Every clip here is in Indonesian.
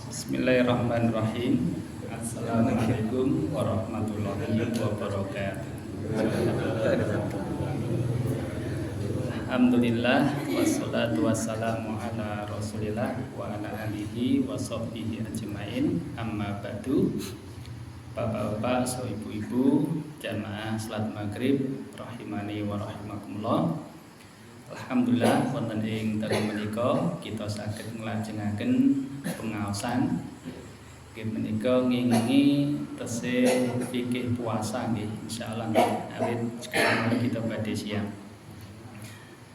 Bismillahirrahmanirrahim. Assalamualaikum warahmatullahi wabarakatuh. Alhamdulillah wassalatu wassalamu ala Rasulillah wa ala alihi wa sahbihi ajmain. Amma ba'du. Bapak-bapak, ibu-ibu, jamaah salat maghrib rahimani wa rahimakumullah. Alhamdulillah wonten ing dalu menika kita saged nglajengaken pengaosan nggih menika ngingi tesih fikih puasa nggih insyaallah awit sekarang kita badhe siap.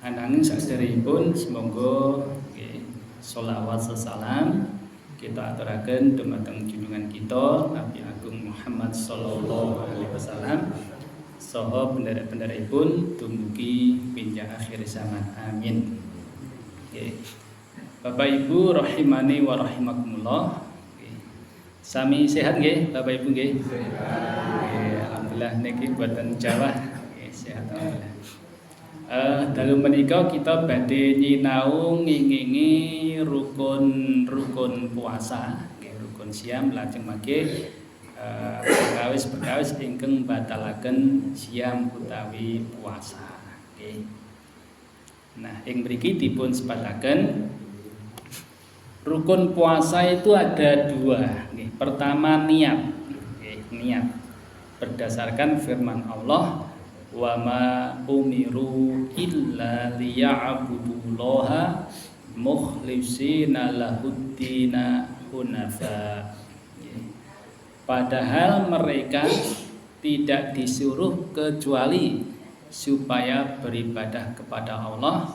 Ananging saderengipun semoga nggih sholawat sesalam kita aturaken dumateng junjungan kita Nabi Agung Muhammad sallallahu alaihi wasallam saha pendera-penderipun dumugi pinjang akhir zaman. Amin. Nggih. Bapak Ibu rahimani wa rahimakumullah. Nggih. Sami sehat nggih Bapak Ibu nggih? Sehat. Alhamdulillah niki boten Jawa. Nggih, sehat alhamdulillah. Dalu menika kita badhe nyinau ngingingi rukun puasa, nggih rukun siam lajeng mangke perkawis ingkang batalaken siam utawi puasa. Okay. Nah, ing mriki dipun sebataken rukun puasa itu ada dua. Okay. Pertama niat. Okay. Niat berdasarkan firman Allah, wa ma umiru illa liya'budullaha mukhlishina lahuddina hunafa. Padahal mereka tidak disuruh kecuali supaya beribadah kepada Allah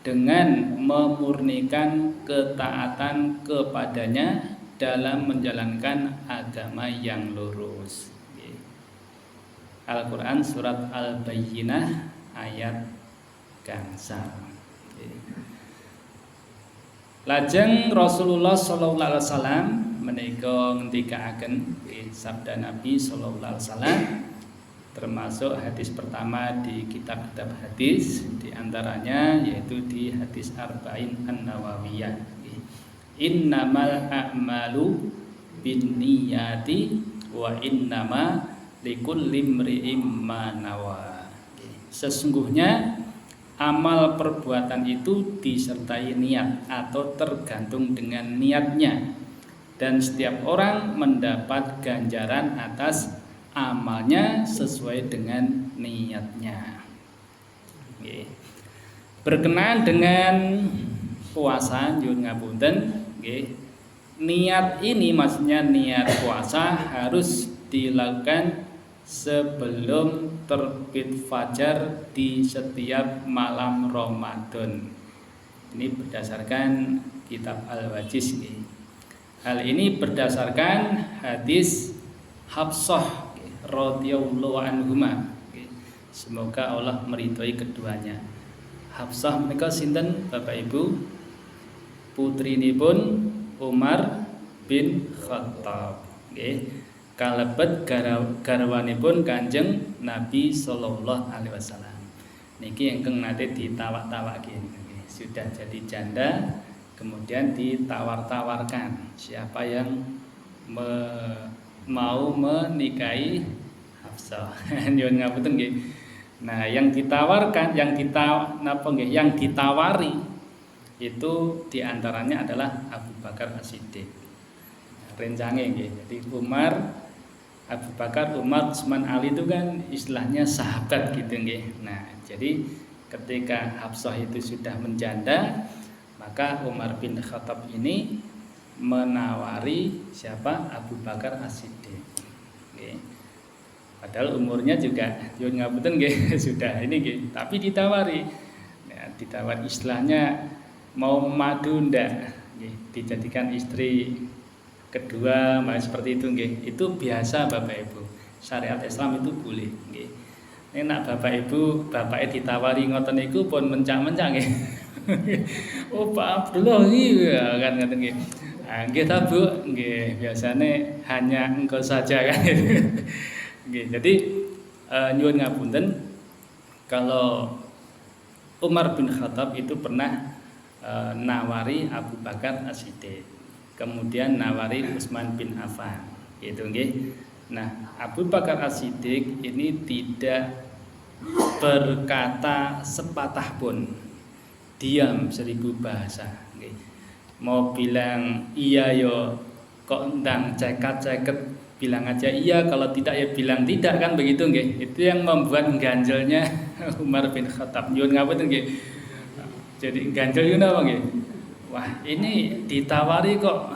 dengan memurnikan ketaatan kepadanya dalam menjalankan agama yang lurus. Al-Quran surat Al-Bayyinah ayat gangsal. Lajeng Rasulullah sallallahu alaihi wasallam menika ngendikaaken sabda Nabi sallallahu alaihi wasallam termasuk hadis pertama di kitab-kitab hadis, di antaranya yaitu di hadis Arba'in An-Nawawiyah. Innamal a'malu binniyati wa innama likulli imri'im ma nawa. Sesungguhnya amal perbuatan itu disertai niat atau tergantung dengan niatnya, dan setiap orang mendapat ganjaran atas amalnya sesuai dengan niatnya. Nggih. Berkenaan dengan puasa nyuwun ngapunten nggih. Niat ini maksudnya niat puasa harus dilakukan sebelum terbit fajar di setiap malam Ramadan. Ini berdasarkan kitab Al-Wajiz. Hal ini berdasarkan hadis Hafsah radhiyallahu anhuma. Semoga Allah meridhoi keduanya. Hafsah menika sinten Bapak Ibu? Putrinipun Umar bin Khattab. Nggih. Kalebet garwanipun Kanjeng Nabi sallallahu alaihi wasallam. Niki ingkang nate ditawak-tawake. Sudah jadi janda kemudian ditawar-tawarkan siapa yang mau menikahi Hafsah. Nyuwun ngapunten nggih. Nah, yang ditawarkan, yang ditawari itu diantaranya adalah Abu Bakar As-Siddiq. Rencange nggih. Jadi Umar, Abu Bakar, Umar, Utsman, Ali itu kan istilahnya sahabat gitu nggih. Nah, jadi ketika Hafsah itu sudah menjanda, maka Umar bin Khattab ini menawari siapa? Abu Bakar As-Siddiq. Nggih. Padahal umurnya juga nyuwun ngapunten nggih sudah ini nggih, tapi ditawari. Nah, ditawar istilahnya mau madu ndak nggih, dijadikan istri kedua, seperti itu nggih. Itu biasa Bapak Ibu. Syariat Islam itu boleh nggih. Nek Bapak Ibu, bapake ditawari ngoten niku pun mencak-mencak nggih. Oh Pak Abdullah iki kan ngoten nggih. Ah nggih ta Bu, nggih biasane hanya engkau saja kan. Nggih. Jadi nyuwun ngapunten kalau Umar bin Khattab itu pernah nawari Abu Bakar As-Siddiq. kemudian nawari Utsman bin Affan. Gitu nggih. Nah, Abu Bakar As-Siddiq ini tidak berkata sepatah pun, diam 1000 bahasa. Nggih. Mau bilang iya yo kok ndang ceket-ceket, bilang aja iya, kalau tidak ya bilang tidak, kan begitu nggih. Itu yang membuat ganjelnya Umar bin Khattab. Nyuwun ngapunten nggih. Jadi ganjel yo napa nggih? Wah, ini ditawari kok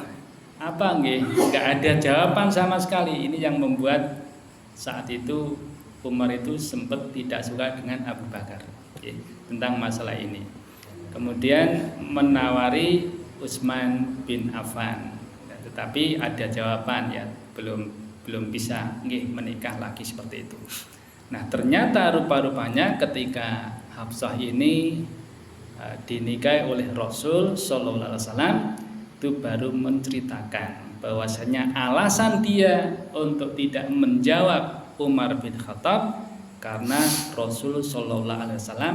apa nggih? Enggak ada jawaban sama sekali. Ini yang membuat saat itu Umar itu sempat tidak suka dengan Abu Bakar nggih, tentang masalah ini. Kemudian menawari Utsman bin Affan. Tetapi ada jawaban ya, belum bisa nggih menikah lagi seperti itu. Nah, ternyata rupa-rupanya ketika Hafsah ini dinikahi oleh Rasul Sallallahu Alaihi Wasallam, itu baru menceritakan bahwasanya alasan dia untuk tidak menjawab Umar bin Khattab karena Rasul Sallallahu Alaihi Wasallam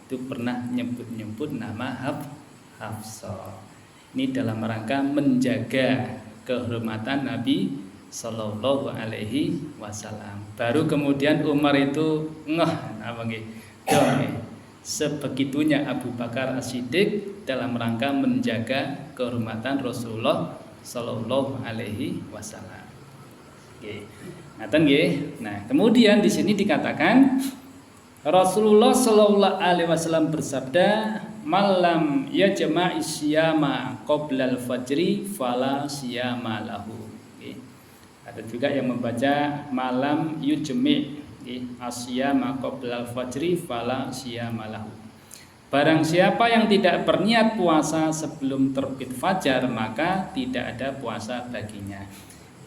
itu pernah nyebut nama Hafsah. Ini dalam rangka menjaga kehormatan Nabi Sallallahu Alaihi Wasallam. Baru kemudian Umar itu apa nggih? Sebegitunya Abu Bakar As-Siddiq dalam rangka menjaga kehormatan Rasulullah Sallallahu Alaihi Wasallam. Oke, ngaten nggih. Nah, kemudian di sini dikatakan Rasulullah Sallallahu Alaihi Wasallam bersabda, "Malam yajma'i siyama qoblal fajri fala siyama lahu." Oke. Ada juga yang membaca malam yujmi' asyama qoblal fajri fala siyama lahu. Barang siapa yang tidak berniat puasa sebelum terbit fajar, maka tidak ada puasa baginya.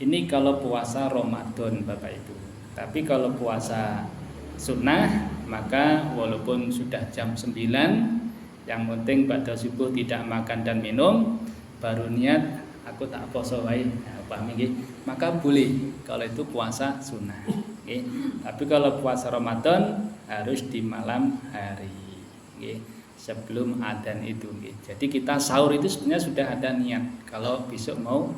Ini kalau puasa Ramadan, Bapak Ibu. Tapi kalau puasa sunnah, maka walaupun sudah jam 9, yang penting pada subuh tidak makan dan minum, baru niat aku tak poso wae, maka boleh kalau itu puasa sunnah. Okay. Tapi kalau puasa Ramadan harus di malam hari, okay, sebelum adzan itu. Okay. Jadi kita sahur itu sebenarnya sudah ada niat kalau besok mau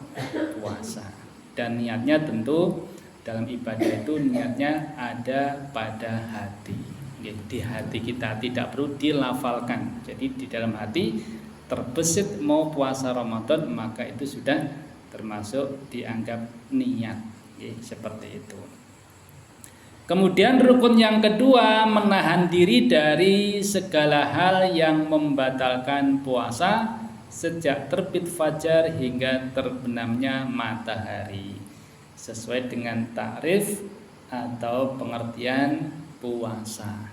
puasa, dan niatnya tentu dalam ibadah itu niatnya ada pada hati. Okay. Di hati kita, tidak perlu dilafalkan. Jadi di dalam hati terbesit mau puasa Ramadan, maka itu sudah termasuk dianggap niat. Okay. Seperti itu. Kemudian rukun yang kedua, menahan diri dari segala hal yang membatalkan puasa sejak terbit fajar hingga terbenamnya matahari, sesuai dengan takrif atau pengertian puasa.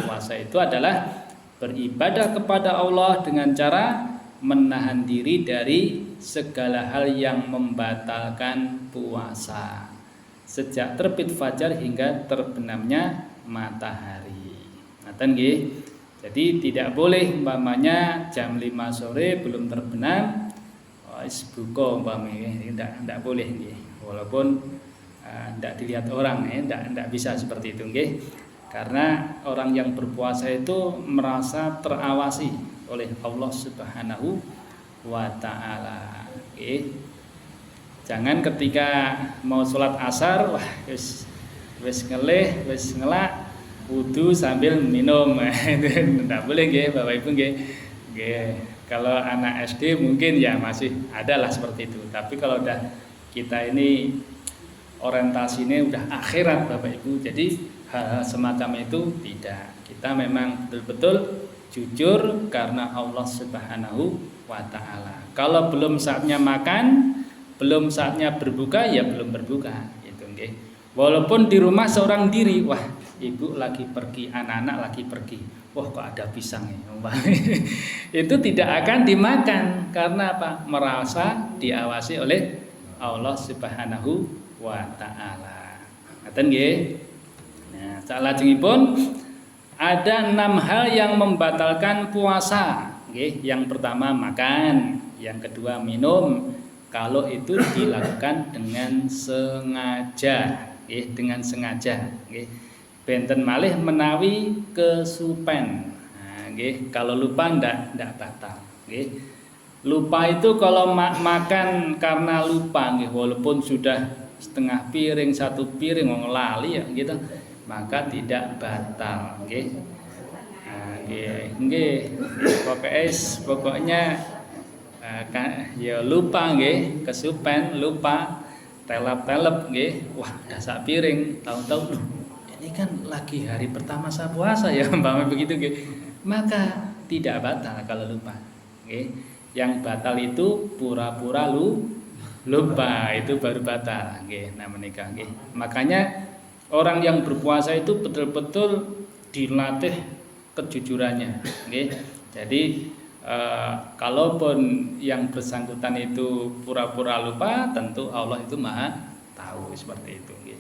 Puasa itu adalah beribadah kepada Allah dengan cara menahan diri dari segala hal yang membatalkan puasa sejak terbit fajar hingga terbenamnya matahari. Ngaten nggih. Jadi tidak boleh umpamanya jam 5 sore belum terbenam wis buka umpamanya, tidak boleh nggih. Walaupun tidak dilihat orang ya, tidak bisa seperti itu nggih. Karena orang yang berpuasa itu merasa terawasi oleh Allah Subhanahu wa taala. Nggih. Jangan ketika mau sholat asar, wah wis ngelih, wis ngelak, wudu sambil minum. Tidak boleh nggih, Bapak Ibu nggih. Kalau anak SD mungkin ya masih ada lah seperti itu. Tapi kalau udah kita ini orientasinya udah akhirat, Bapak Ibu, jadi hal semacam itu tidak. Kita memang betul-betul jujur karena Allah Subhanahu wa taala. Kalau belum saatnya makan, belum saatnya berbuka, ya belum berbuka gitu nggih. Walaupun di rumah seorang diri, wah ibu lagi pergi, anak-anak lagi pergi, wah kok ada pisang ya. Itu tidak akan dimakan karena apa? Merasa diawasi oleh Allah Subhanahu wa taala. Ngaten nggih. Nah, salajengipun ada 6 hal yang membatalkan puasa nggih. Yang pertama makan, yang kedua minum. Kalau itu dilakukan dengan sengaja, dengan sengaja, benten malih menawi kesupen. Nah, kalau lupa ndak batal. Lupa itu kalau makan karena lupa nggih, walaupun sudah setengah piring, satu piring wong lali ya gitu, maka tidak batal nggih. Nah, nggih. Pokoknya ya lupa nggih, kesupen lupa telap-telep nggih. Wah, sak piring, tahu-tahu ini kan lagi hari pertama saya puasa ya, umpama begitu nggih. Maka tidak batal kalau lupa nggih. Yang batal itu pura-pura lupa, itu baru batal nggih. Nah menika nggih. Makanya orang yang berpuasa itu betul-betul dilatih kejujurannya nggih. Jadi kalaupun yang bersangkutan itu pura-pura lupa, tentu Allah itu Maha tahu seperti itu nggih.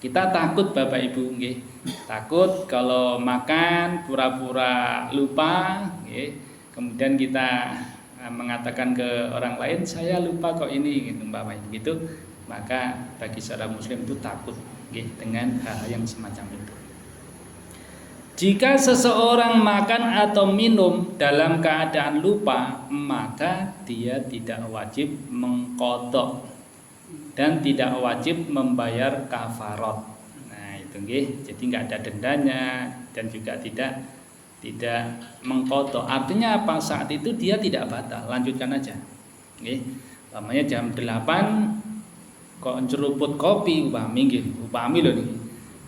Kita takut Bapak Ibu nggih. Takut kalau makan pura-pura lupa nggih. Kemudian kita mengatakan ke orang lain, saya lupa kok ini gitu, gitu, maka bagi seorang muslim itu takut dengan hal yang semacam itu. Jika seseorang makan atau minum dalam keadaan lupa, maka dia tidak wajib mengqadha dan tidak wajib membayar kafarat. Nah itu jadi nggak ada dendanya dan juga tidak mengqadha. Artinya apa? Saat itu dia tidak batal, lanjutkan aja. Namanya jam 8 kok ceruput kopi upami loh nih.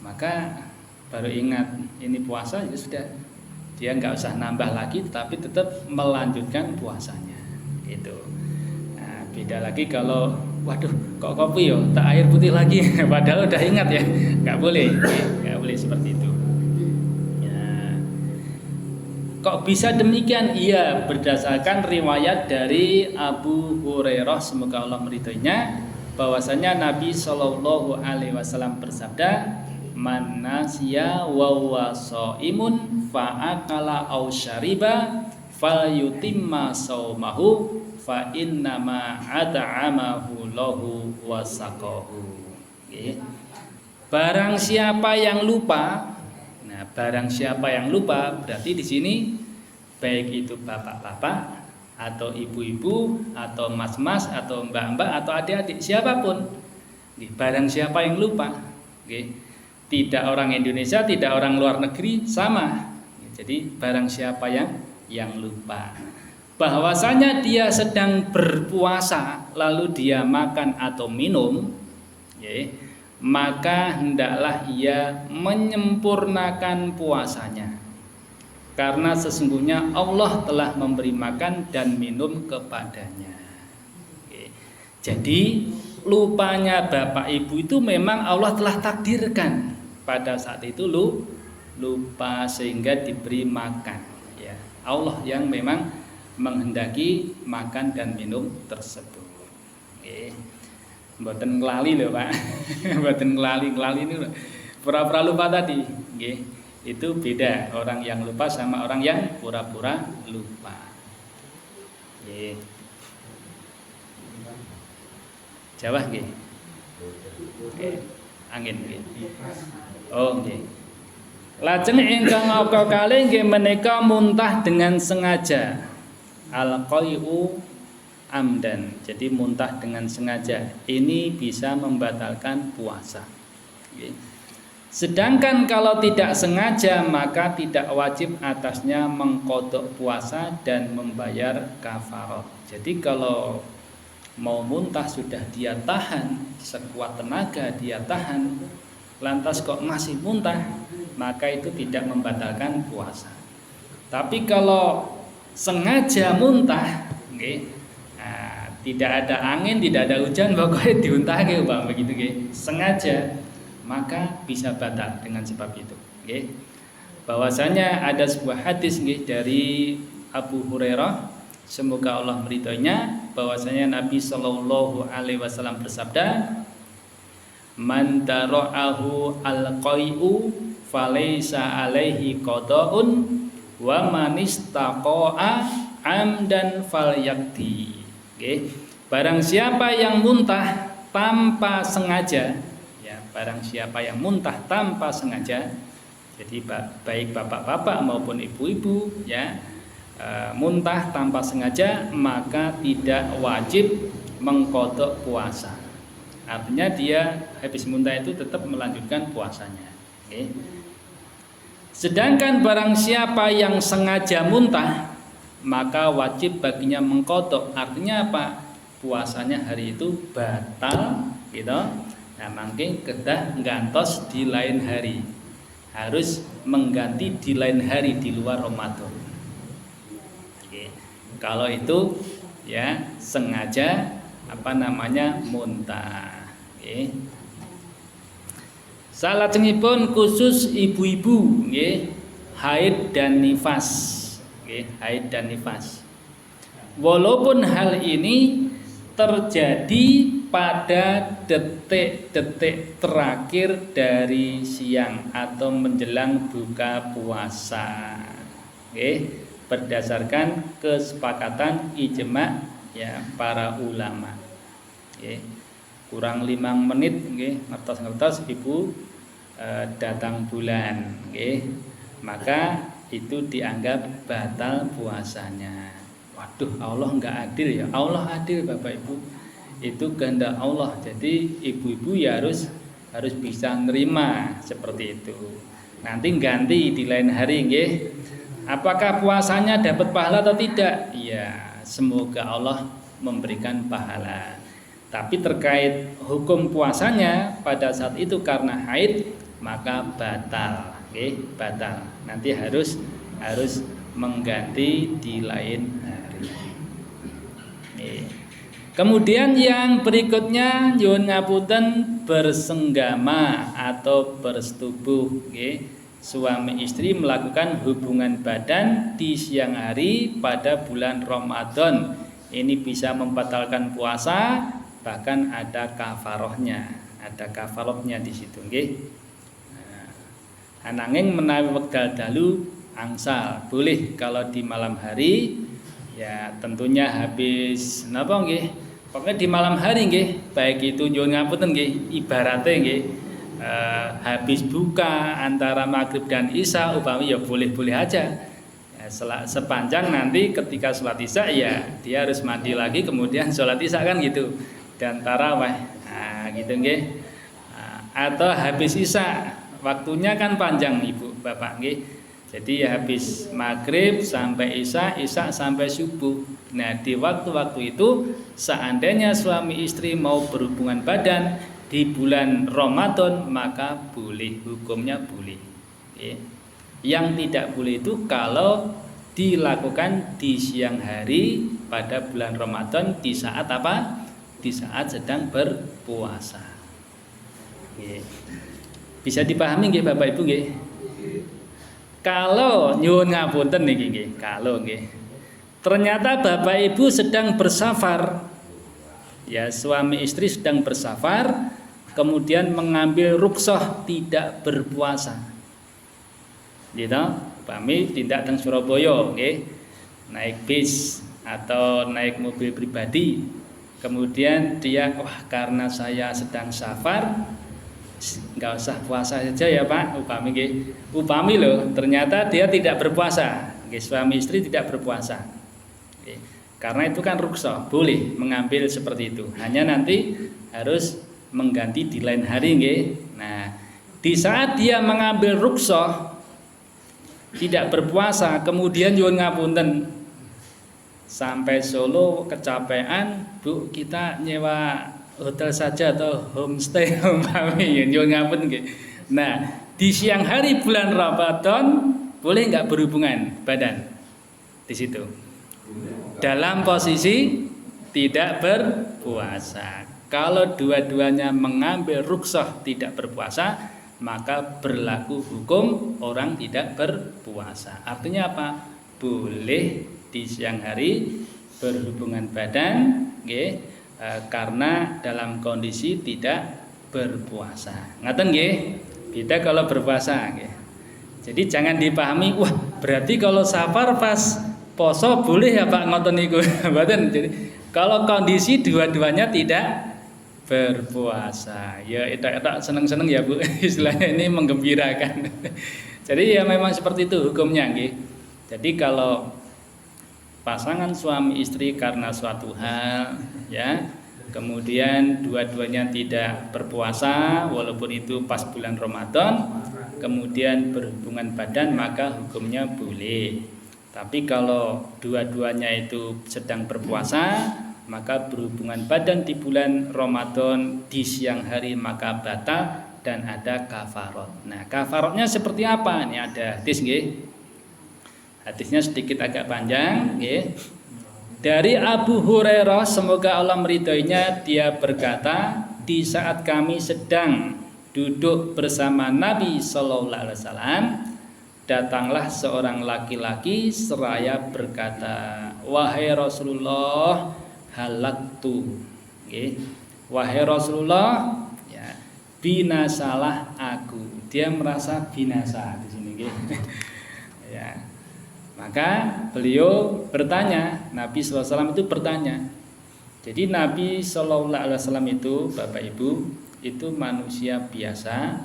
Maka baru ingat ini puasa, ya sudah. Dia nggak usah nambah lagi, tapi tetap melanjutkan puasanya. Gitu. Nah, beda lagi kalau waduh kok kopi yo, tak air putih lagi. Padahal udah ingat ya. Nggak boleh seperti itu. Kok bisa demikian? Iya, berdasarkan riwayat dari Abu Hurairah, semoga Allah meridhoinya, bahwasanya Nabi Shallallahu Alaihi Wasallam bersabda, man nasiya wa huwa shaimun fa akala aw syariba falyutimma saumahu fa innama at'amahu lahu wa saqahu. Barang siapa yang lupa, nah, barang siapa yang lupa berarti di sini baik itu bapak-bapak atau ibu-ibu atau mas-mas atau mbak-mbak atau adik-adik siapapun. Barang siapa yang lupa, tidak orang Indonesia, tidak orang luar negeri, sama. Jadi barang siapa yang lupa, bahwasanya dia sedang berpuasa lalu dia makan atau minum, maka hendaklah ia menyempurnakan puasanya, karena sesungguhnya Allah telah memberi makan dan minum kepadanya. Jadi lupanya Bapak Ibu itu memang Allah telah takdirkan pada saat itu lupa sehingga diberi makan. Ya, Allah yang memang menghendaki makan dan minum tersebut. Mboten nglali lho Pak. Mboten nglali ini pura-pura lupa tadi, nggih. Itu beda orang yang lupa sama orang yang pura-pura lupa. Nggih. Jawa nggih. Angin nggih. Oh nggih. Lajeng ingkang angka kalih nggih menika muntah dengan sengaja. Al-qai'u amdan, jadi muntah dengan sengaja, ini bisa membatalkan puasa. Sedangkan kalau tidak sengaja maka tidak wajib atasnya mengqadha puasa dan membayar kafarat. Jadi kalau mau muntah sudah dia tahan, sekuat tenaga dia tahan, lantas kok masih muntah, maka itu tidak membatalkan puasa. Tapi kalau sengaja muntah, tidak ada angin, tidak ada hujan, pokoknya diuntahke Pak begitu sengaja, maka bisa batal dengan sebab itu. Bahwasanya ada sebuah hadis dari Abu Hurairah, semoga Allah meridhoinya, bahwasanya Nabi Shallallahu Alaihi Wasallam bersabda, man dara'ahu al-qai'u falaysa alaihi qada'un wa man istaqa'a amdan falyakti. Barang siapa yang muntah tanpa sengaja, ya, barang siapa yang muntah tanpa sengaja, jadi baik bapak-bapak maupun ibu-ibu, ya, muntah tanpa sengaja, maka tidak wajib mengqadha puasa. Artinya dia habis muntah itu tetap melanjutkan puasanya. Okay. Sedangkan barang siapa yang sengaja muntah, maka wajib baginya mengqadha. Artinya apa? Puasanya hari itu batal, gitu. Nah, mungkin kedah gantos di lain hari. Harus mengganti di lain hari di luar Ramadan. Okay. Kalau itu ya sengaja muntah. Okay. Salajengipun khusus ibu-ibu, okay, haid dan nifas. Okay, haid dan nifas. Walaupun hal ini terjadi pada detik-detik terakhir dari siang atau menjelang buka puasa. Okay, berdasarkan kesepakatan ijma ya para ulama. Okay. Kurang 5 menit ngertos ibu datang bulan, maka itu dianggap batal puasanya. Waduh, Allah enggak adil ya. Allah adil Bapak Ibu. Itu kehendak Allah. Jadi ibu-ibu ya harus bisa nerima seperti itu. Nanti ganti di lain hari, nggih. Apakah puasanya dapat pahala atau tidak? Ya, semoga Allah memberikan pahala. Tapi terkait hukum puasanya pada saat itu karena haid maka batal, batal. Nanti harus mengganti di lain hari. Kemudian yang berikutnya nyuwun ngapunten bersenggama atau bersetubuh, suami istri melakukan hubungan badan di siang hari pada bulan Ramadan. Ini bisa membatalkan puasa. Bahkan ada kafarohnya di situ, nggih. Ananging menawi wekdal dalu angsal boleh kalau di malam hari, ya tentunya habis napa nggih. Pokoknya di malam hari nggih, baik itu nyuwun ngapunten nggih, ibaratnya nggih habis buka antara maghrib dan isya upami ya boleh-boleh aja. Ya, sepanjang nanti ketika sholat isya ya dia harus mandi lagi kemudian sholat isya kan gitu. Dan tarawih, gitu nggih. Atau habis isya, waktunya kan panjang Ibu, Bapak nggih. Jadi ya habis maghrib sampai isya sampai subuh. Nah, di waktu-waktu itu seandainya suami istri mau berhubungan badan di bulan Ramadan maka boleh, hukumnya boleh. Yang tidak boleh itu kalau dilakukan di siang hari pada bulan Ramadan di saat apa? Di saat sedang berpuasa. Bisa dipahami nggih Bapak Ibu nggih? Kalau nyuwun ngapunten niki nggih, kalau nggih. Ternyata Bapak Ibu sedang bersafar. Ya, suami istri sedang bersafar kemudian mengambil rukhsah tidak berpuasa. Gitu, kami tidak teng Surabaya, nggih. Naik bis atau naik mobil pribadi. Kemudian dia, karena saya sedang safar, nggak usah puasa saja ya Pak. Upami loh, ternyata dia tidak berpuasa. Suami istri tidak berpuasa. Karena itu kan rukhsah, boleh mengambil seperti itu. Hanya nanti harus mengganti di lain hari, nggih. Nah, di saat dia mengambil rukhsah tidak berpuasa, kemudian nyuwun ngapunten sampai Solo kecapean, Bu, kita nyewa hotel saja atau homestay umpami nyuwun ngapunten nggih. Nah, di siang hari bulan Ramadan boleh nggak berhubungan badan di situ? Dalam posisi tidak berpuasa. Kalau dua-duanya mengambil rukhsah tidak berpuasa, maka berlaku hukum orang tidak berpuasa. Artinya apa? Boleh di siang hari berhubungan badan, karena dalam kondisi tidak berpuasa. Ngaten nggih? Beda kalau berpuasa, nggih. Jadi jangan dipahami, wah berarti kalau safar pas poso boleh ya Pak, ngoten niku. Mboten. Jadi kalau kondisi dua-duanya tidak berpuasa, ya edak-edak seneng-seneng ya Bu. Istilahnya ini menggembirakan. Jadi ya memang seperti itu hukumnya, nggih. Jadi kalau pasangan suami istri karena suatu hal, ya, kemudian dua-duanya tidak berpuasa walaupun itu pas bulan Ramadan, kemudian berhubungan badan, maka hukumnya boleh. Tapi kalau dua-duanya itu sedang berpuasa, maka berhubungan badan di bulan Ramadan di siang hari maka batal dan ada kafarot. Nah, kafarotnya seperti apa? Ini ada hadis nggih. Hadisnya sedikit agak panjang nggih. Dari Abu Hurairah, semoga Allah meridhoinya, dia berkata, di saat kami sedang duduk bersama Nabi sallallahu alaihi wasallam, datanglah seorang laki-laki seraya berkata, wahai Rasulullah, halaktu. Okay. Wahai Rasulullah, ya, binasalah aku. Dia merasa binasa di sini. Okay. Ya. Maka beliau bertanya, Nabi SAW itu bertanya. Jadi Nabi SAW itu, Bapak Ibu, itu manusia biasa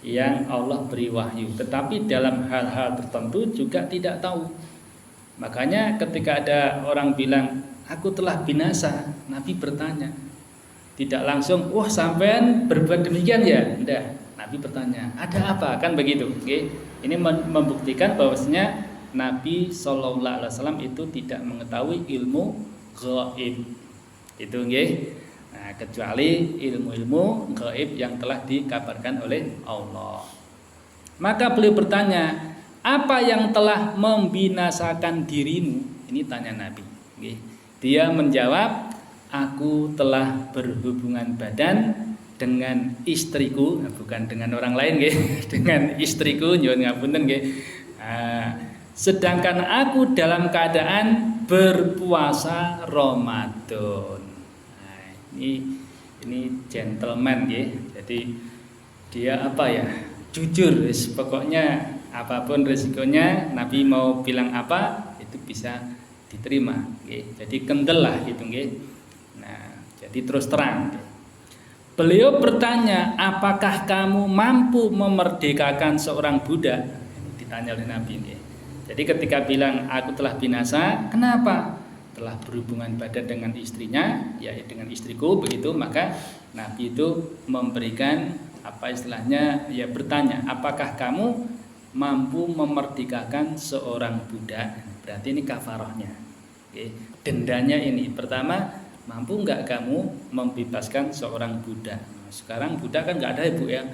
yang Allah beri wahyu, tetapi dalam hal-hal tertentu juga tidak tahu. Makanya ketika ada orang bilang, aku telah binasa, Nabi bertanya. Tidak langsung, wah sampean berbuat demikian ya? Tidak, Nabi bertanya, ada apa? Kan begitu. Okay? Ini membuktikan bahwasanya Nabi SAW itu tidak mengetahui ilmu gaib. Itu nggih. Nah, kecuali ilmu-ilmu gaib yang telah dikabarkan oleh Allah. Maka beliau bertanya, apa yang telah membinasakan dirimu? Ini tanya Nabi. Nggih. Dia menjawab, aku telah berhubungan badan dengan istriku, bukan dengan orang lain nggih, dengan istriku, nyuwun ngapunten nggih. Sedangkan aku dalam keadaan berpuasa Ramadan. Nah, ini gentleman ya. Jadi dia apa ya? Jujur, pokoknya apapun resikonya, Nabi mau bilang apa itu bisa diterima. Jadi kendel lah gitu. Nah, jadi terus terang. Beliau bertanya, apakah kamu mampu memerdekakan seorang budak? Ditanya oleh Nabi. Jadi ketika bilang aku telah binasa, kenapa? Telah berhubungan badan dengan istrinya, ya dengan istriku begitu, maka Nabi itu memberikan apa istilahnya, ya bertanya, apakah kamu mampu memerdekakan seorang budak? Berarti ini kafarahnya. Oke. Dendanya ini pertama, mampu nggak kamu membebaskan seorang budak? Sekarang budak kan nggak ada ya Bu ya.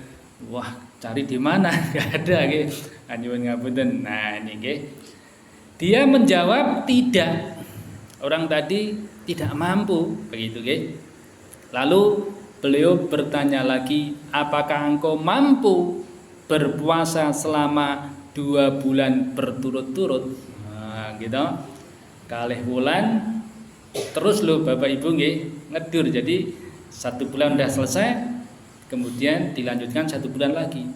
Wah, cari di mana? Nggak ada gitu. Nyuwun ngapunten. Nah, ini nggih. Dia menjawab tidak. Orang tadi tidak mampu, begitu nggih. Lalu beliau bertanya lagi, apakah engkau mampu berpuasa selama 2 bulan berturut-turut? Nah, gitu. Kalih wulan terus lho Bapak Ibu nggih, ngedur. Jadi 1 bulan udah selesai, kemudian dilanjutkan 1 bulan lagi.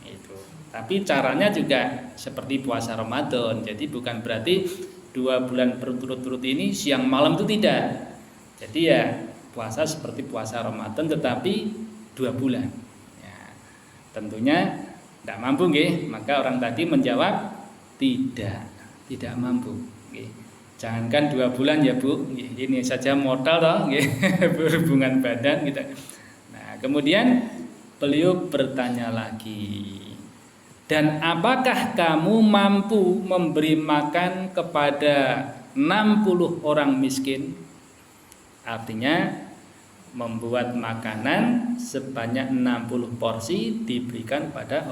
Itu. Tapi caranya juga seperti puasa Ramadan. Jadi bukan berarti 2 bulan berturut-turut ini siang malam itu tidak. Jadi ya puasa seperti puasa Ramadan tetapi 2 bulan. Ya, tentunya tidak mampu nggih. Maka orang tadi menjawab tidak mampu. Nggih. Jangankan 2 bulan ya Bu, ini saja modal toh, berhubungan badan gitu. Nah, kemudian beliau bertanya lagi, dan apakah kamu mampu memberi makan kepada 60 orang miskin? Artinya membuat makanan sebanyak 60 porsi diberikan pada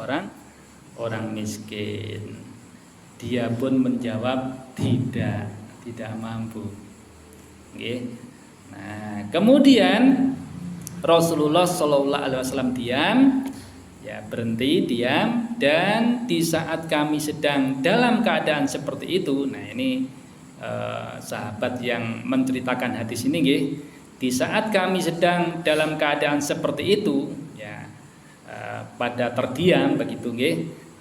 orang miskin. Dia pun menjawab tidak mampu. Nah, kemudian Rasulullah Shallallahu Alaihi Wasallam diam, ya berhenti diam, dan di saat kami sedang dalam keadaan seperti itu, nah ini sahabat yang menceritakan hadis ini, di saat kami sedang dalam keadaan seperti itu, ya pada terdiam begitu,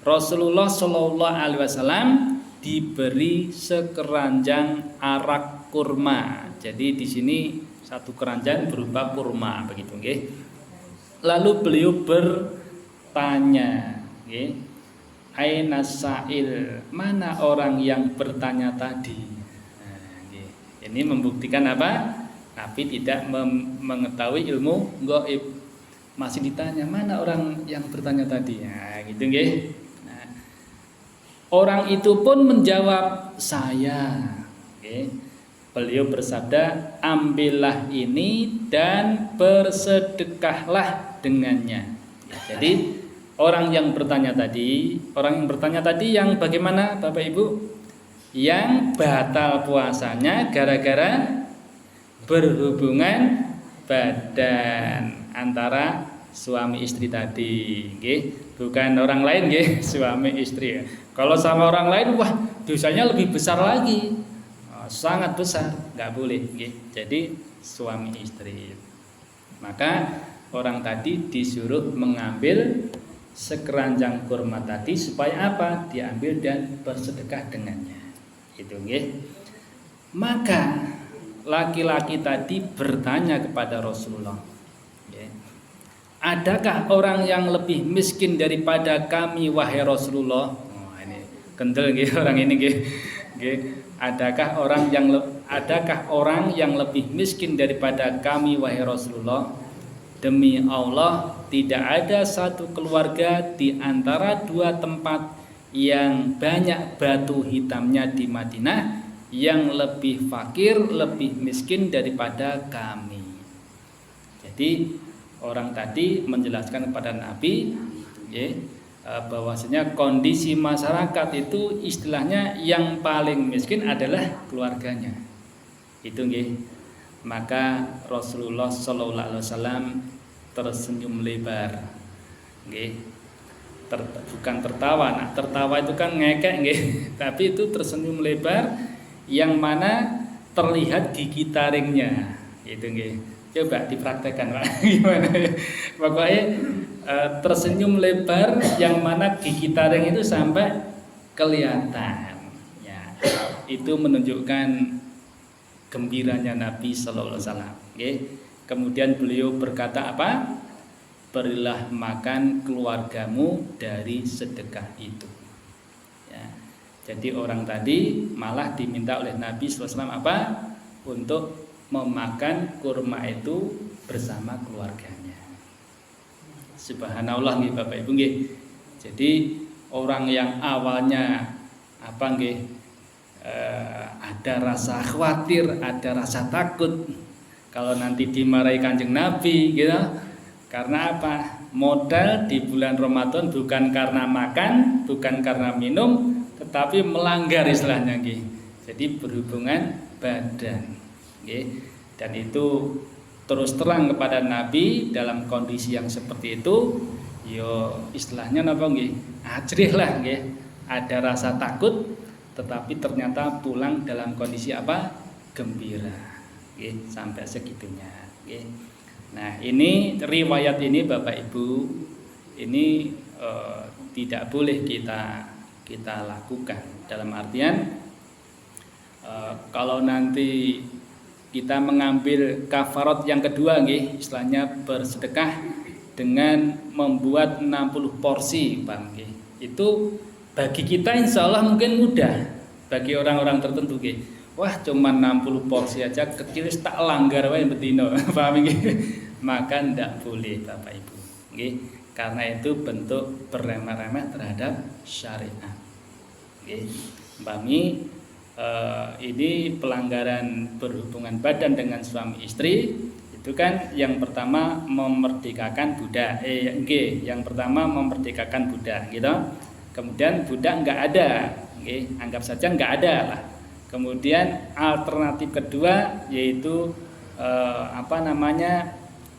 Rasulullah Shallallahu Alaihi Wasallam diberi sekeranjang arak kurma. Jadi di sini satu keranjang berupa kurma begitu, nggih. Lalu beliau bertanya, nggih, aina sa'il, mana orang yang bertanya tadi? Nah, Ini membuktikan apa? Nabi tidak mengetahui ilmu gaib. Masih ditanya, mana orang yang bertanya tadi? Nah, gitu nggih. Nah, orang itu pun menjawab, saya. Oke. Beliau bersabda, ambillah ini dan bersedekahlah dengannya. Jadi orang yang bertanya tadi yang bagaimana Bapak Ibu? Yang batal puasanya gara-gara berhubungan badan antara suami istri tadi, bukan orang lain, suami istri. Kalau sama orang lain, wah dosanya lebih besar lagi, sangat besar, nggak boleh. Jadi suami istri. Maka orang tadi disuruh mengambil sekeranjang kurma tadi supaya apa? Diambil dan bersedekah dengannya. Itu, Maka laki-laki tadi bertanya kepada Rasulullah, adakah orang yang lebih miskin daripada kami wahai Rasulullah? Oh, ini kendel orang ini adakah orang yang lebih miskin daripada kami wahai Rasulullah? Demi Allah, tidak ada satu keluarga di antara dua tempat yang banyak batu hitamnya di Madinah yang lebih fakir, lebih miskin daripada kami. Jadi orang tadi menjelaskan kepada Nabi, bahwasanya kondisi masyarakat itu istilahnya yang paling miskin adalah keluarganya. Itu Maka Rasulullah Shallallahu Alaihi Wasallam tersenyum lebar, bukan tertawa. Nah, tertawa itu kan ngekek, tapi itu tersenyum lebar yang mana terlihat gigi taringnya. Itu coba dipraktekkan, Pak. Gimana ya? Pokoknya tersenyum lebar yang mana gigi taring itu sampai kelihatan. Ya, itu menunjukkan gembiranya Nabi Sallallahu Alaihi Wasallam. Kemudian beliau berkata apa? Berilah makan keluargamu dari sedekah itu. Ya. Jadi orang tadi malah diminta oleh Nabi SAW apa? Untuk memakan kurma itu bersama keluarganya. Subhanallah Bapak Ibu Jadi orang yang awalnya apa ada rasa khawatir, ada rasa takut kalau nanti dimarahi Kanjeng Nabi Karena apa? Modal di bulan Ramadan bukan karena makan, bukan karena minum, tetapi melanggar istilahnya Jadi berhubungan badan. Dan itu terus terang kepada Nabi dalam kondisi yang seperti itu, istilahnya apa ajrih lah Ada rasa takut, tetapi ternyata pulang dalam kondisi apa? Gembira. Sampai segitunya. Nah, ini riwayat ini Bapak Ibu, ini tidak boleh kita lakukan. Dalam artian kalau nanti kita mengambil kafarat yang kedua istilahnya bersedekah dengan membuat 60 porsi, Bang. Itu bagi kita insya Allah mungkin mudah. Bagi orang-orang tertentu wah cuma 60 porsi aja kecil tak langgar wae betino. Paham Maka ndak boleh Bapak Ibu. Karena itu bentuk beremeh-remeh terhadap syariat. Umpami ini pelanggaran berhubungan badan dengan suami istri itu kan yang pertama memerdekakan budak. Yang pertama memerdekakan budak Kemudian budak enggak ada. Anggap saja enggak ada lah. Kemudian alternatif kedua yaitu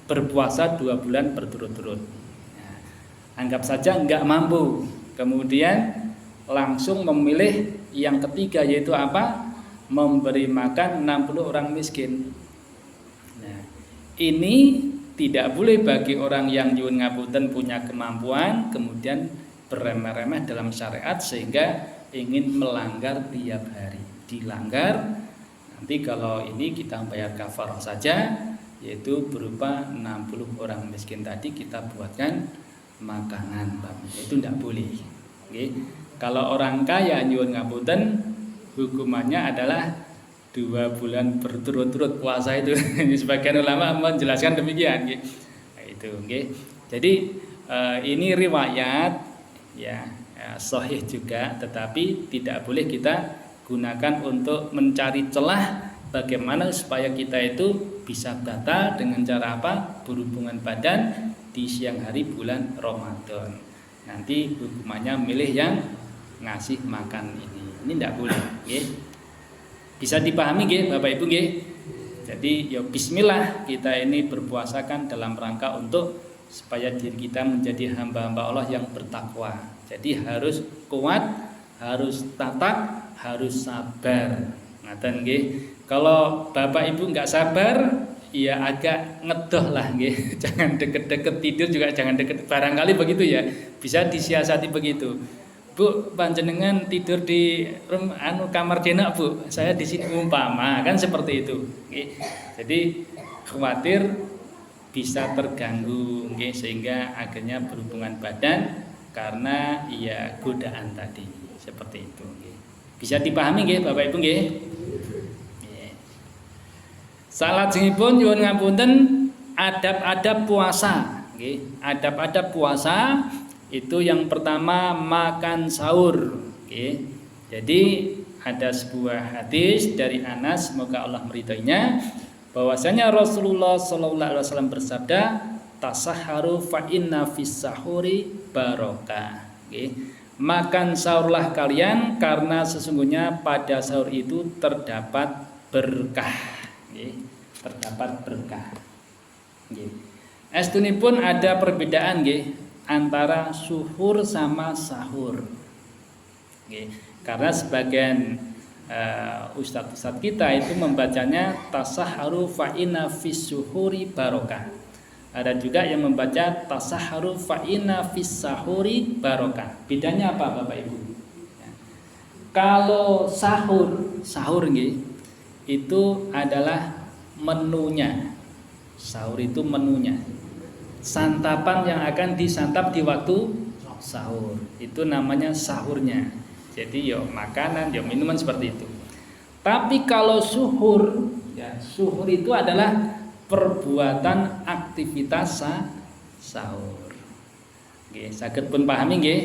berpuasa 2 bulan berturut-turut. Anggap saja enggak mampu. Kemudian langsung memilih yang ketiga yaitu apa? Memberi makan 60 orang miskin. Nah, ini tidak boleh bagi orang yang nyuwun ngapunten punya kemampuan kemudian beremeh-remeh dalam syariat sehingga ingin melanggar tiap hari. Dilanggar nanti kalau ini kita bayar kafarah saja yaitu berupa 60 orang miskin tadi kita buatkan makanan, itu tidak boleh. Kalau orang kaya nyuwun ngapunten hukumannya adalah 2 bulan berturut-turut puasa itu. Sebagian ulama menjelaskan demikian nggih. Nah, itu nggih. Jadi ini riwayat ya, sahih juga, tetapi tidak boleh kita gunakan untuk mencari celah bagaimana supaya kita itu bisa batal dengan cara apa? Berhubungan badan di siang hari bulan Ramadan. Nanti hukumannya milih yang ngasih makan ini. Ini tidak boleh, nggih. Bisa dipahami nggih Bapak Ibu nggih? Jadi ya bismillah, kita ini berpuasa kan dalam rangka untuk supaya diri kita menjadi hamba-hamba Allah yang bertakwa. Jadi harus kuat, harus tatak, harus sabar. Ngaten nggih. Kalau Bapak Ibu nggak sabar, ya agak ngedoh lah nggih. Jangan deket-deket tidur juga jangan deket. Barangkali begitu ya. Bisa disiasati begitu. Bu, panjenengan tidur di kamar jenak, Bu. Saya di sini umpama kan seperti itu. Nggih. Jadi khawatir bisa terganggu nggih, sehingga akhirnya berhubungan badan karena ya godaan tadi. Seperti itu nggih. Bisa dipahami nggih Bapak Ibu nggih? Salajengipun nyuwun ngapunten adab-adab puasa nggih. Adab-adab puasa itu yang pertama makan sahur nggih. Jadi ada sebuah hadis dari Anas, semoga Allah meridainya, bahwasanya Rasulullah sallallahu alaihi wasallam bersabda, tasahharu fa inna fis sahuri barokah nggih. Makan sahurlah kalian karena sesungguhnya pada sahur itu terdapat berkah. Terdapat berkah. Estunipun ada perbedaan nggih antara suhur sama sahur. Karena sebagian ustadz kita itu membacanya tasahharu fa inna fis suhuri barokah. Ada juga yang membaca tasahharu fa inna fis sahuri barokah. Bedanya apa Bapak Ibu? Kalau sahur nggih itu adalah menunya. Sahur itu menunya. Santapan yang akan disantap di waktu sahur. Itu namanya sahurnya. Jadi yo makanan, yo minuman seperti itu. Tapi kalau suhur, ya suhur itu adalah perbuatan aktivitas sahur. Nggih, saged pun pahami nggih.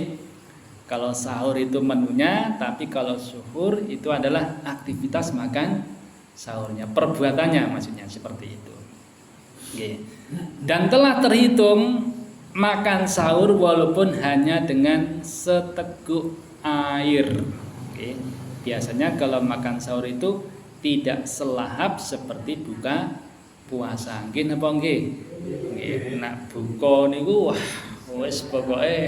Kalau sahur itu menunya, tapi kalau suhur itu adalah aktivitas makan sahurnya, perbuatannya maksudnya seperti itu. Oke. Dan telah terhitung makan sahur walaupun hanya dengan seteguk air. Oke. Biasanya kalau makan sahur itu tidak selahap seperti buka puasa. Nggih napa nggih? Nggih, nak buka niku wah wis pokoke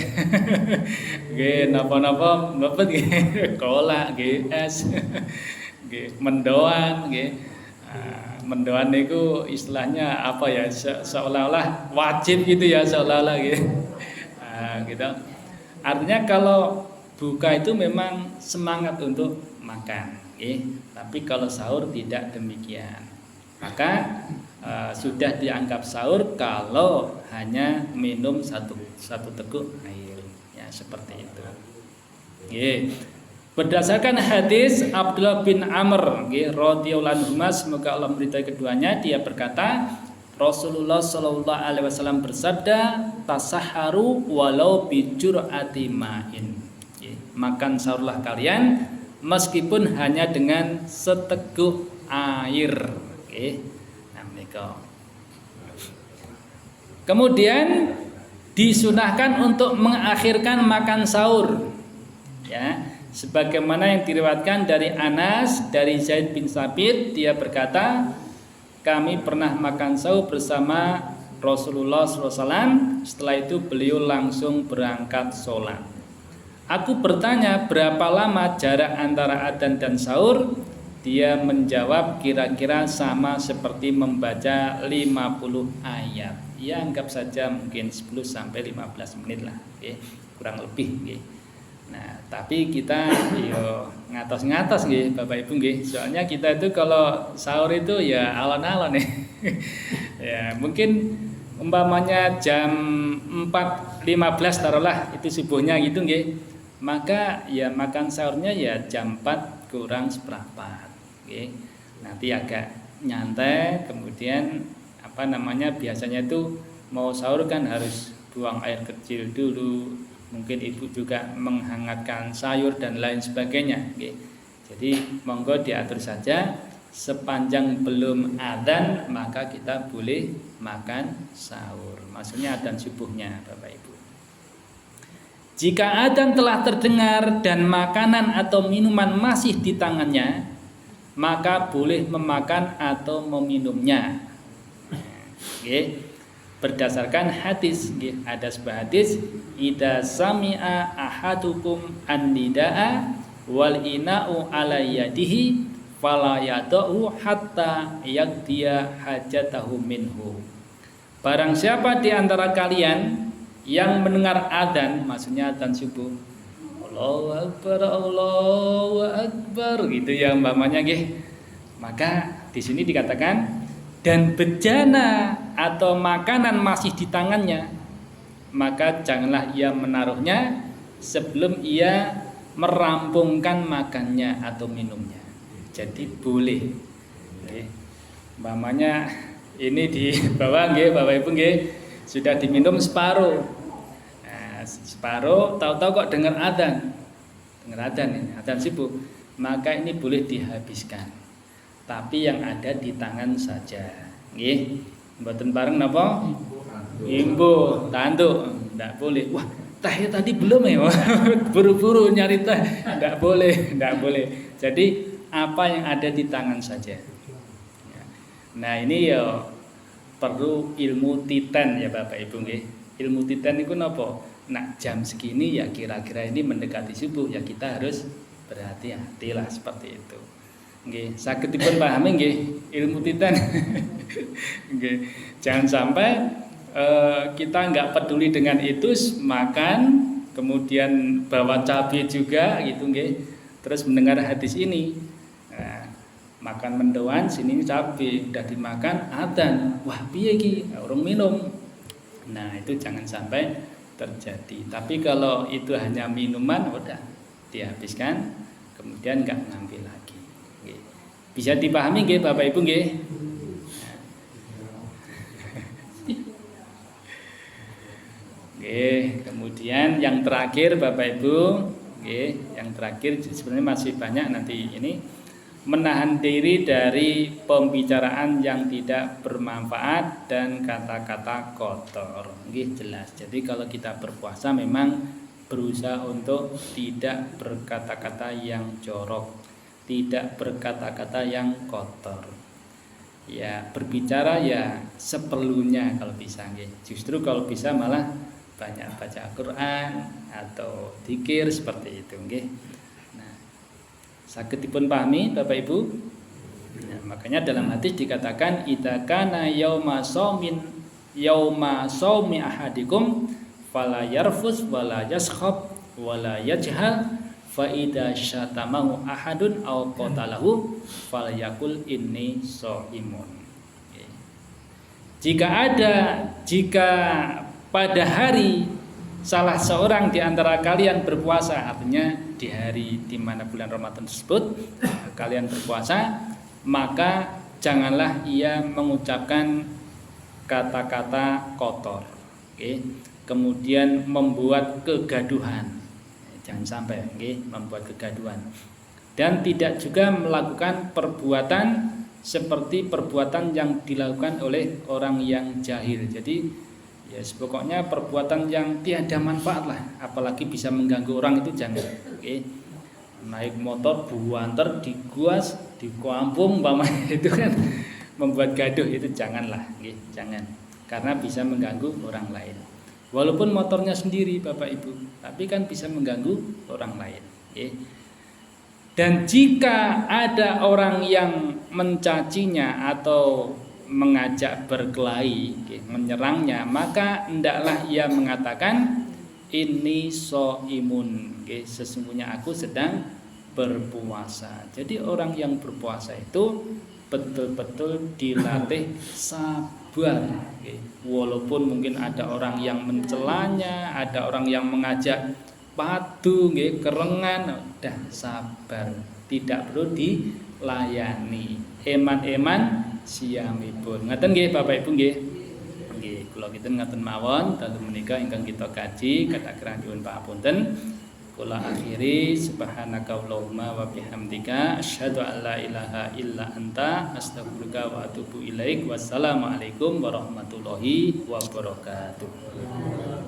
nggih napa-napa mlebet nggih kolak nggih es. Mendoan nggih. Mendoan niku istilahnya apa ya, seolah-olah wajib gitu ya, seolah-olah gitu. Gitu. Artinya kalau buka itu memang semangat untuk makan nggih. Tapi kalau sahur tidak demikian. Maka sudah dianggap sahur kalau hanya minum satu teguk air. Ya seperti itu. Nggih. Berdasarkan hadis Abdullah bin Amr radhiyallahu anhu, semoga Allah meridai keduanya, dia berkata Rasulullah sallallahu alaihi wasallam bersabda, tasahharu walau bi jur'ati ma'in. Makan sahurlah kalian meskipun hanya dengan seteguk air. Kemudian disunahkan untuk mengakhirkan makan sahur. Ya. Sebagaimana yang diriwayatkan dari Anas, dari Zaid bin Sabit, dia berkata, kami pernah makan sahur bersama Rasulullah SAW. Setelah itu beliau langsung berangkat sholat. Aku bertanya berapa lama jarak antara adzan dan sahur. Dia menjawab kira-kira sama seperti membaca 50 ayat. Ya anggap saja mungkin 10-15 menit lah, kurang lebih. Nah, tapi kita yo ngatos-ngatos nggih Bapak Ibu nggih. Soalnya kita itu kalau sahur itu ya alon-alon nih. Ya, mungkin umpamanya jam 4.15 taruhlah itu subuhnya gitu nggih. Maka ya makan sahurnya ya jam 4 kurang seperempat nggih. nanti agak nyantai, kemudian biasanya itu mau sahur kan harus buang air kecil dulu, mungkin ibu juga menghangatkan sayur dan lain sebagainya. Jadi monggo diatur saja, sepanjang belum adzan maka kita boleh makan sahur, maksudnya adzan subuhnya Bapak Ibu. Jika adzan telah terdengar dan makanan atau minuman masih di tangannya, maka boleh memakan atau meminumnya. Berdasarkan hadis, ada sebuah hadis, idza sami'a ahadukum an-nidaa wal ina'u ala yadihi fala yad'u hatta yaqdiya hajatahu minhu. Barang siapa di antara kalian yang mendengar adzan, maksudnya adzan subuh, Allahu Akbar gitu ya umpamanya maka di sini dikatakan dan bejana atau makanan masih di tangannya, maka janganlah ia menaruhnya sebelum ia merampungkan makannya atau minumnya. Jadi boleh. Umpamanya ini di bawah Bapak Ibu sudah diminum separuh. Nah, separuh tahu-tahu kok dengar adzan. Dengar adzan ini, adzan subuh. Maka ini boleh dihabiskan. Tapi yang ada di tangan saja. Nggih. Mboten bareng napa? Imbu, tanduk, enggak boleh. Wah, tehnya tadi belum ya. Buru-buru nyari teh. Enggak boleh. Jadi apa yang ada di tangan saja. Nah, ini ya perlu ilmu titen ya Bapak Ibu nggih. Ilmu titen niku napa? Nah, jam segini ya kira-kira ini mendekati subuh ya kita harus berhati-hatilah seperti itu. Nggih, saged dipun pahami nggih ilmu titen. Nggih. Jangan sampai kita enggak peduli dengan itu, makan kemudian bawa cabai juga gitu nggih. Terus mendengar hadis ini. Nah, makan mendoan sini cabai udah dimakan adzan, wah piye iki urung minum. Nah, itu jangan sampai terjadi. Tapi kalau itu hanya minuman udah dihabiskan kemudian enggak ngambil lagi. Bisa dipahami nggih Bapak Ibu nggih? Kemudian yang terakhir Bapak Ibu, yang terakhir sebenarnya masih banyak nanti ini, menahan diri dari pembicaraan yang tidak bermanfaat dan kata-kata kotor. Jelas. Jadi kalau kita berpuasa memang berusaha untuk tidak berkata-kata yang jorok, tidak berkata-kata yang kotor. Ya, berbicara ya seperlunya kalau bisa Justru kalau bisa malah banyak baca Al-Qur'an atau dzikir seperti itu Nah, saged dipun pahami Bapak Ibu. Nah, makanya dalam hadis dikatakan idza kana yauma shaumi ahadikum fala yarfus wala yaskhab wala yajhal fa idza syatamahu ahadun aw qatalahu falyakul inni shaimun. Jika pada hari salah seorang di antara kalian berpuasa, artinya di hari di mana bulan Ramadan tersebut kalian berpuasa, maka janganlah ia mengucapkan kata-kata kotor, kemudian membuat kegaduhan, jangan sampai membuat kegaduhan, dan tidak juga melakukan perbuatan seperti perbuatan yang dilakukan oleh orang yang jahil. Jadi ya pokoknya perbuatan yang tiada manfaat lah, apalagi bisa mengganggu orang itu jangan. Naik motor buanter diguas di kampung itu kan membuat gaduh, itu janganlah, jangan, karena bisa mengganggu orang lain. Walaupun motornya sendiri Bapak Ibu, tapi kan bisa mengganggu orang lain. Dan jika ada orang yang mencacinya atau mengajak berkelahi, menyerangnya, maka hendaklah ia mengatakan ini shaimun, sesungguhnya aku sedang berpuasa. Jadi orang yang berpuasa itu betul-betul dilatih sabar, walaupun mungkin ada orang yang mencelanya, ada orang yang mengajak padu, kerengan, udah sabar, tidak perlu dilayani. eman-eman siamipun. Ngaten nggih Bapak Ibu nggih. Nggih, kula kinten ngaten mawon dalu menika ingkang kita kaji kathah nyuwun pamunten. Kula akhiri subhanakallahumma wa bihamdika asyhadu an la ilaha illa anta astaghfiruka wa atubu ilaik. Wassalamualaikum warahmatullahi wabarakatuh.